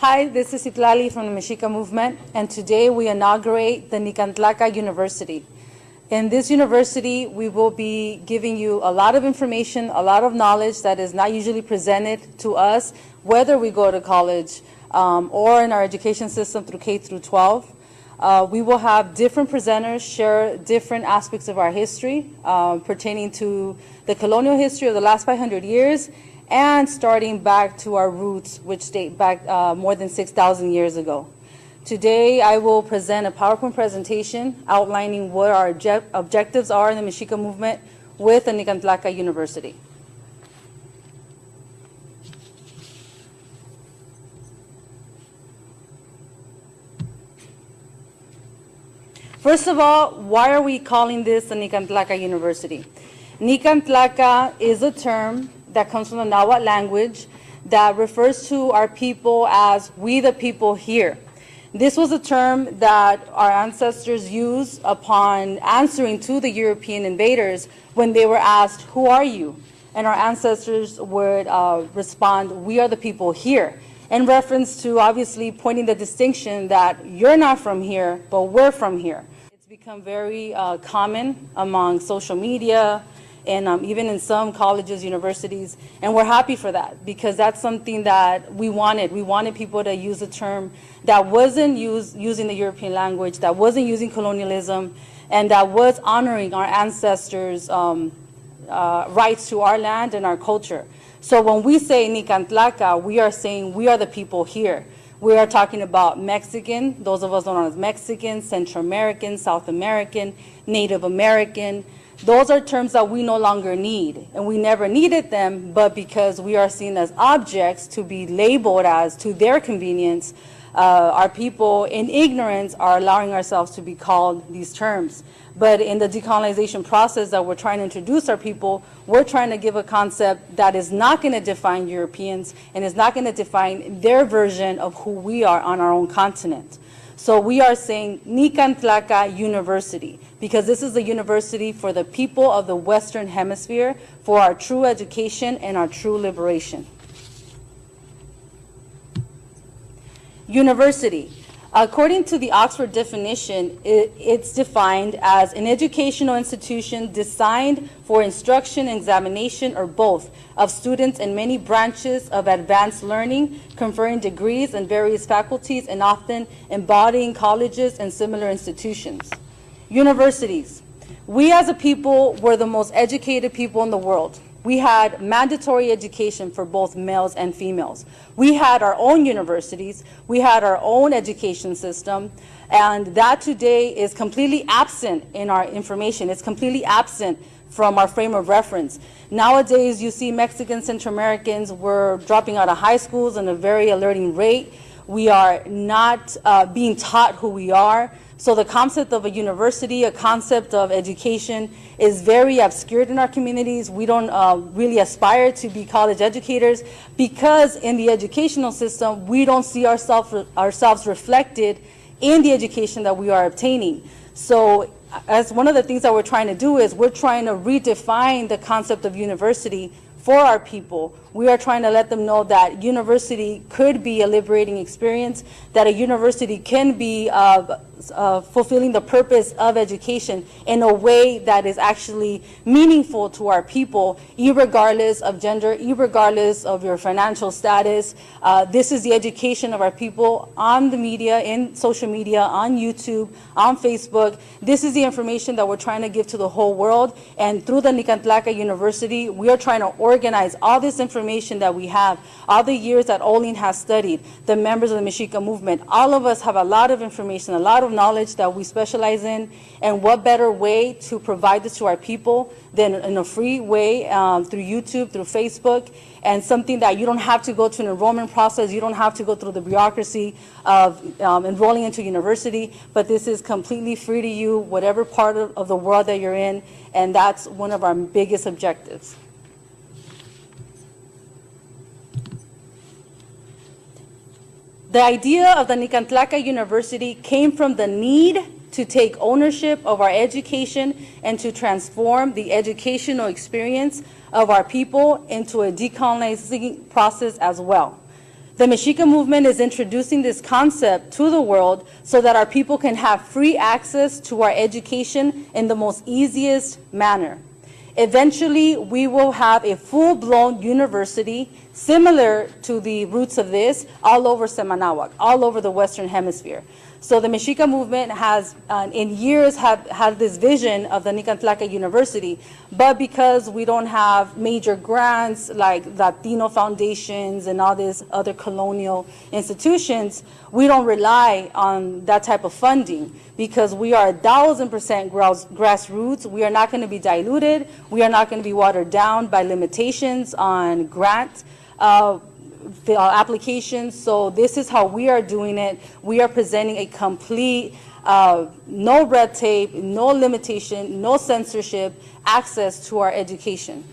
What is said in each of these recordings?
Hi, this is Itlali from the Mexica Movement, and today we inaugurate the Nican Tlaca University. In this university, we will be giving you a lot of information, a lot of knowledge that is not usually presented to us, whether we go to college or in our education system through K through 12. We will have different presenters share different aspects of our history pertaining to the colonial history of the last 500 years and starting back to our roots, which date back more than 6,000 years ago. Today, I will present a PowerPoint presentation outlining what our objectives are in the Mexica Movement with the Nican Tlaca University. First of all, why are we calling this the Nican Tlaca University? Nican Tlaca is a term that comes from the Nahuatl language that refers to our people as we the people here. This was a term that our ancestors used upon answering to the European invaders when they were asked, "Who are you?" And our ancestors would respond, "We are the people here," in reference to obviously pointing the distinction that you're not from here, but we're from here. It's become very common among social media, and even in some colleges, universities, and we're happy for that because that's something that we wanted. We wanted people to use a term that wasn't using the European language, that wasn't using colonialism, and that was honoring our ancestors' rights to our land and our culture. So when we say Nican Tlaca, we are saying we are the people here. We are talking about Mexican, those of us known as Mexican, Central American, South American, Native American. Those are terms that we no longer need, and we never needed them, but because we are seen as objects to be labeled as to their convenience, our people in ignorance are allowing ourselves to be called these terms. But in the decolonization process that we're trying to introduce our people, we're trying to give a concept that is not going to define Europeans and is not going to define their version of who we are on our own continent. So we are saying Nican Tlaca University, because this is a university for the people of the Western Hemisphere, for our true education and our true liberation. University. According to the Oxford definition, it's defined as an educational institution designed for instruction, examination, or both of students in many branches of advanced learning, conferring degrees in various faculties, and often embodying colleges and similar institutions. Universities. We as a people were the most educated people in the world. We had mandatory education for both males and females. We had our own universities. We had our own education system. And that today is completely absent in our information. It's completely absent from our frame of reference. Nowadays, you see Mexican Central Americans were dropping out of high schools at a very alerting rate. We are not being taught who we are. So the concept of a university, a concept of education, is very obscured in our communities. We don't really aspire to be college educators because in the educational system, we don't see ourselves reflected in the education that we are obtaining. So as one of the things that we're trying to do is we're trying to redefine the concept of university for our people. We are trying to let them know that university could be a liberating experience, that a university can be fulfilling the purpose of education in a way that is actually meaningful to our people, irregardless of gender, irregardless of your financial status. This is the education of our people on the media, in social media, on YouTube, on Facebook. This is the information that we're trying to give to the whole world. And through the Nican Tlaca University, we are trying to organize all this information that we have, all the years that Olin has studied, the members of the Mexica Movement. All of us have a lot of information, a lot of knowledge that we specialize in, and what better way to provide this to our people than in a free way through YouTube, through Facebook, and something that you don't have to go to an enrollment process, you don't have to go through the bureaucracy of enrolling into university, but this is completely free to you, whatever part of the world that you're in, and that's one of our biggest objectives. The idea of the Nican Tlaca University came from the need to take ownership of our education and to transform the educational experience of our people into a decolonizing process as well. The Mexica Movement is introducing this concept to the world so that our people can have free access to our education in the most easiest manner. Eventually, we will have a full-blown university similar to the roots of this all over Semanawak, all over the Western Hemisphere. So the Mexica Movement has, in years, had this vision of the Nican Tlaca University, but because we don't have major grants like Latino foundations and all these other colonial institutions, we don't rely on that type of funding because we are 1,000% grassroots. We are not going to be diluted. We are not going to be watered down by limitations on grant applications. So this is how we are doing it. We are presenting a complete, no red tape, no limitation, no censorship, access to our education.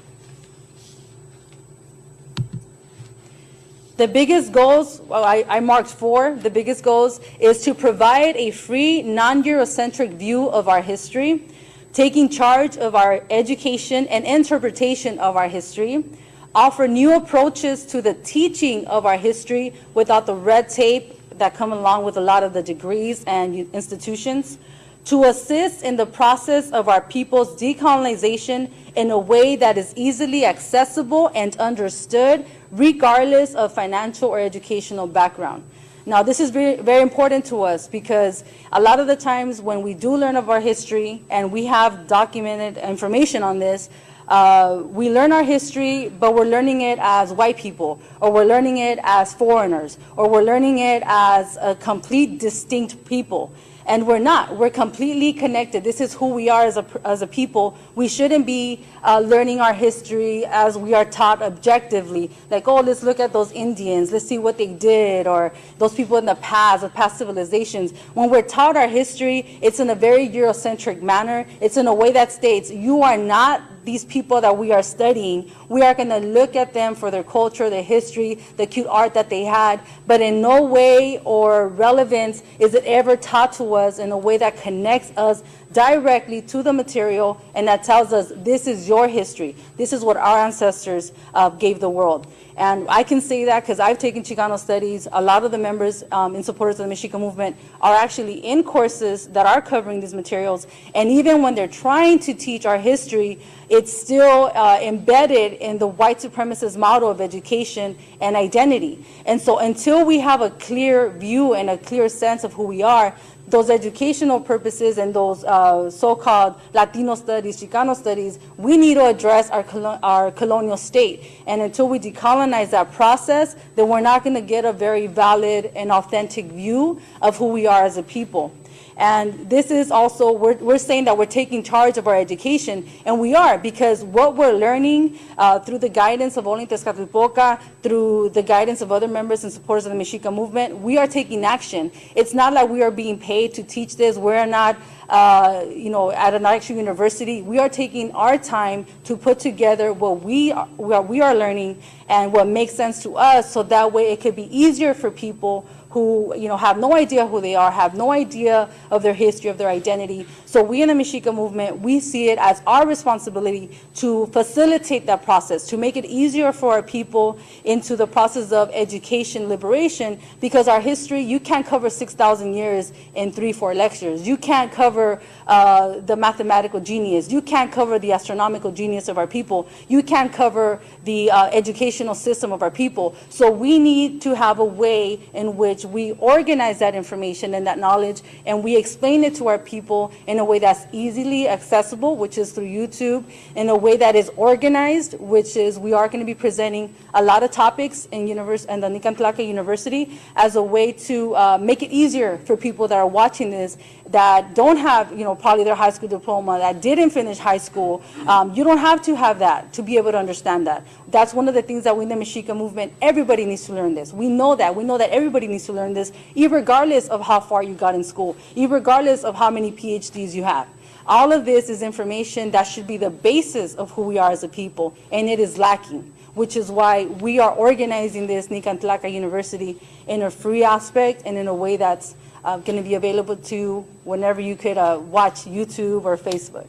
The biggest goals, well, I marked 4. The biggest goals is to provide a free, non-Eurocentric view of our history, taking charge of our education and interpretation of our history, offer new approaches to the teaching of our history without the red tape that come along with a lot of the degrees and institutions, to assist in the process of our people's decolonization in a way that is easily accessible and understood, regardless of financial or educational background. Now, this is very, very important to us because a lot of the times when we do learn of our history and we have documented information on this, we learn our history, but we're learning it as white people, or we're learning it as foreigners, or we're learning it as a complete distinct people. And we're not. We're completely connected. This is who we are as a people. We shouldn't be learning our history as we are taught objectively. Like, oh, let's look at those Indians. Let's see what they did, or those people in the past, of past civilizations. When we're taught our history, it's in a very Eurocentric manner. It's in a way that states, you are not these people that we are studying. We are going to look at them for their culture, their history, the cute art that they had, but in no way or relevance is it ever taught to us in a way that connects us directly to the material and that tells us this is your history. This is what our ancestors gave the world. And I can say that because I've taken Chicano studies. A lot of the members and supporters of the Mexica Movement are actually in courses that are covering these materials. And even when they're trying to teach our history, it's still embedded in the white supremacist model of education and identity. And so until we have a clear view and a clear sense of who we are, those educational purposes and those so-called Latino studies, Chicano studies, we need to address our colonial state. And until we decolonize that process, then we're not going to get a very valid and authentic view of who we are as a people. And this is also, we're saying that we're taking charge of our education, and we are, because what we're learning through the guidance of Olin Tezcatlipoca, through the guidance of other members and supporters of the Mexica Movement, we are taking action. It's not like we are being paid to teach this. We're not at an actual university. We are taking our time to put together what we are learning and what makes sense to us, so that way it could be easier for people who have no idea who they are, have no idea of their history, of their identity. So we in the Mexica Movement, we see it as our responsibility to facilitate that process, to make it easier for our people into the process of education liberation, because our history, you can't cover 6,000 years in 3-4 lectures. You can't cover the mathematical genius. You can't cover the astronomical genius of our people. You can't cover the educational system of our people. So we need to have a way in which we organize that information and that knowledge, and we explain it to our people in a way that's easily accessible, which is through YouTube, in a way that is organized, which is we are going to be presenting a lot of topics in the Nican Tlaca University as a way to make it easier for people that are watching this that don't have, probably their high school diploma, that didn't finish high school. You don't have to have that to be able to understand that. That's one of the things that we in the Mexica Movement, everybody needs to learn this. We know that. We know that everybody needs to learn this, regardless of how far you got in school, regardless of how many PhDs you have. All of this is information that should be the basis of who we are as a people, and it is lacking, which is why we are organizing this Nican Tlaca University in a free aspect and in a way that's going to be available to whenever you could watch YouTube or Facebook.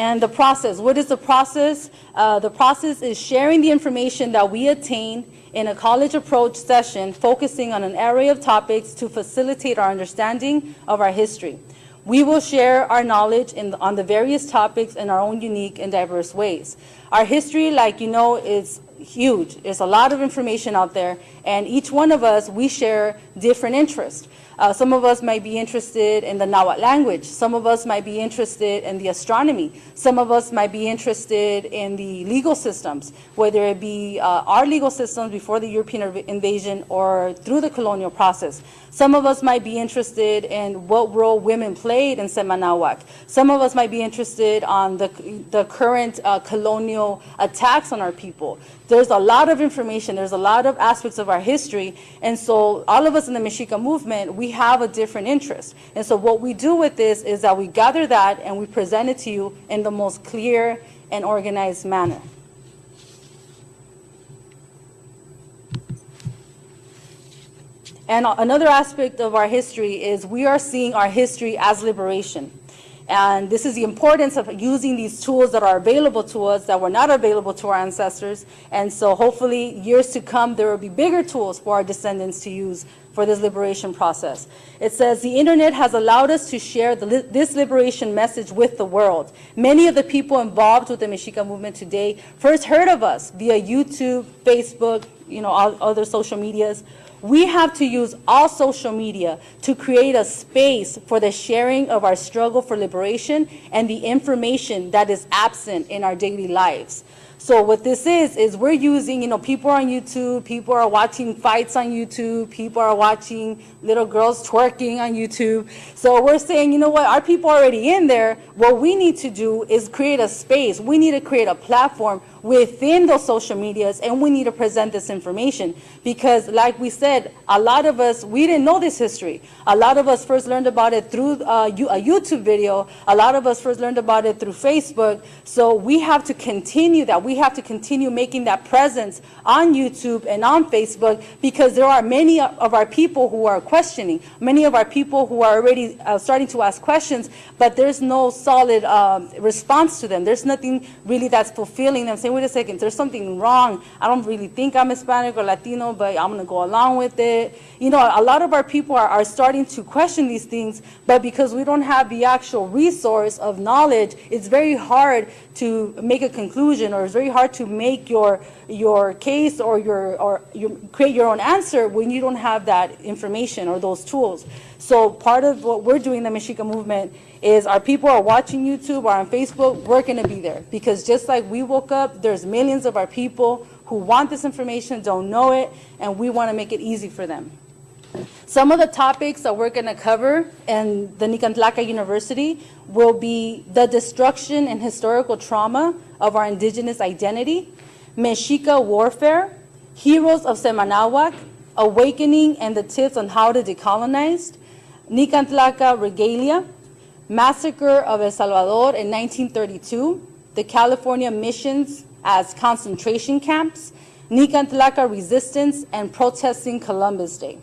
And the process, what is the process? The process is sharing the information that we attain in a college approach session, focusing on an array of topics to facilitate our understanding of our history. We will share our knowledge on the various topics in our own unique and diverse ways. Our history, like you know, is huge. There's a lot of information out there, and each one of us, we share different interests. Some of us might be interested in the Nahuatl language. Some of us might be interested in the astronomy. Some of us might be interested in the legal systems, whether it be our legal systems before the European invasion or through the colonial process. Some of us might be interested in what role women played in Semanahuac. Some of us might be interested on the current colonial attacks on our people. There's a lot of information, there's a lot of aspects of our history, and so all of us in the Mexica movement, we have a different interest. And so what we do with this is that we gather that and we present it to you in the most clear and organized manner. And another aspect of our history is we are seeing our history as liberation. And this is the importance of using these tools that are available to us that were not available to our ancestors. And so hopefully years to come, there will be bigger tools for our descendants to use for this liberation process. It says, the internet has allowed us to share this liberation message with the world. Many of the people involved with the Mexica movement today first heard of us via YouTube, Facebook, all other social medias. We have to use all social media to create a space for the sharing of our struggle for liberation and the information that is absent in our daily lives. So what this is we're using, people are on YouTube, people are watching fights on YouTube, people are watching little girls twerking on YouTube. So we're saying, you know what, our people are already in there. What we need to do is create a space. We need to create a platform within those social medias, and we need to present this information because, like we said, a lot of us, we didn't know this history. A lot of us first learned about it through a YouTube video. A lot of us first learned about it through Facebook. So we have to continue that. We have to continue making that presence on YouTube and on Facebook because there are many of our people who are questioning, many of our people who are already starting to ask questions, but there's no solid response to them. There's nothing really that's fulfilling them, saying, wait a second, there's something wrong. I don't really think I'm Hispanic or Latino, but I'm going to go along with it. A lot of our people are starting to question these things, but because we don't have the actual resource of knowledge, it's very hard to make a conclusion, or it's very hard to make your case or you create your own answer when you don't have that information or those tools. So part of what we're doing in the Mexica movement is our people are watching YouTube or on Facebook, we're going to be there. Because just like we woke up, there's millions of our people who want this information, don't know it, and we want to make it easy for them. Some of the topics that we're going to cover in the Nican Tlaca University will be the destruction and historical trauma of our indigenous identity, Mexica warfare, heroes of Semanahuac, awakening and the tips on how to decolonize, Nican Tlaca regalia, massacre of El Salvador in 1932, the California missions as concentration camps, Nican Tlaca resistance, and protesting Columbus Day.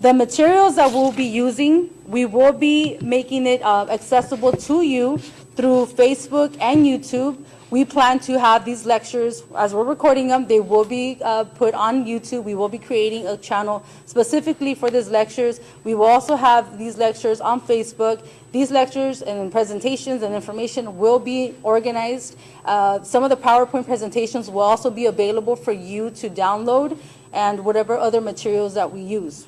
The materials that we'll be using, we will be making it accessible to you through Facebook and YouTube. We plan to have these lectures, as we're recording them, they will be put on YouTube. We will be creating a channel specifically for these lectures. We will also have these lectures on Facebook. These lectures and presentations and information will be organized. Some of the PowerPoint presentations will also be available for you to download, and whatever other materials that we use.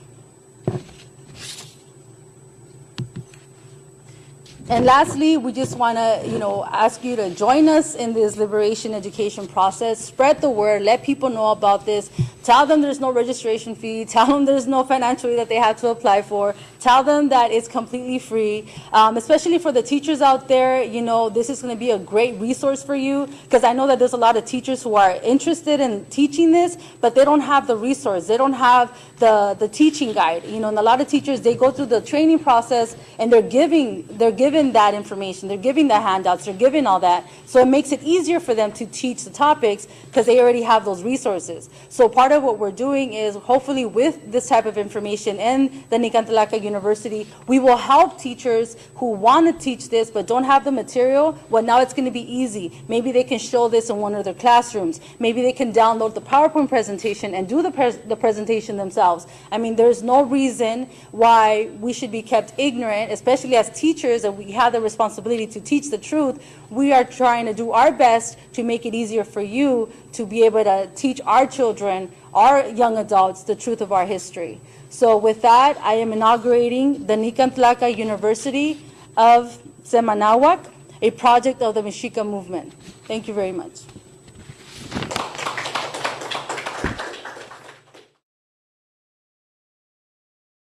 And lastly, we just want to, ask you to join us in this liberation education process. Spread the word. Let people know about this. Tell them there's no registration fee. Tell them there's no financial aid that they have to apply for. Tell them that it's completely free. Especially for the teachers out there, this is going to be a great resource for you, because I know that there's a lot of teachers who are interested in teaching this, but they don't have the resource. They don't have the teaching guide. And a lot of teachers, they go through the training process and they're given given that information, they're giving the handouts, they're giving all that. So it makes it easier for them to teach the topics because they already have those resources. So part of what we're doing is hopefully with this type of information in the Nican Tlaca University, we will help teachers who want to teach this but don't have the material. Well, now it's going to be easy. Maybe they can show this in one of their classrooms. Maybe they can download the PowerPoint presentation and do the presentation themselves. I mean, there's no reason why we should be kept ignorant, especially as teachers, and we have the responsibility to teach the truth. We are trying to do our best to make it easier for you to be able to teach our children, our young adults, the truth of our history. So with that, I am inaugurating the Nican Tlaca University of Semanahuac, a project of the Mexica Movement. Thank you very much.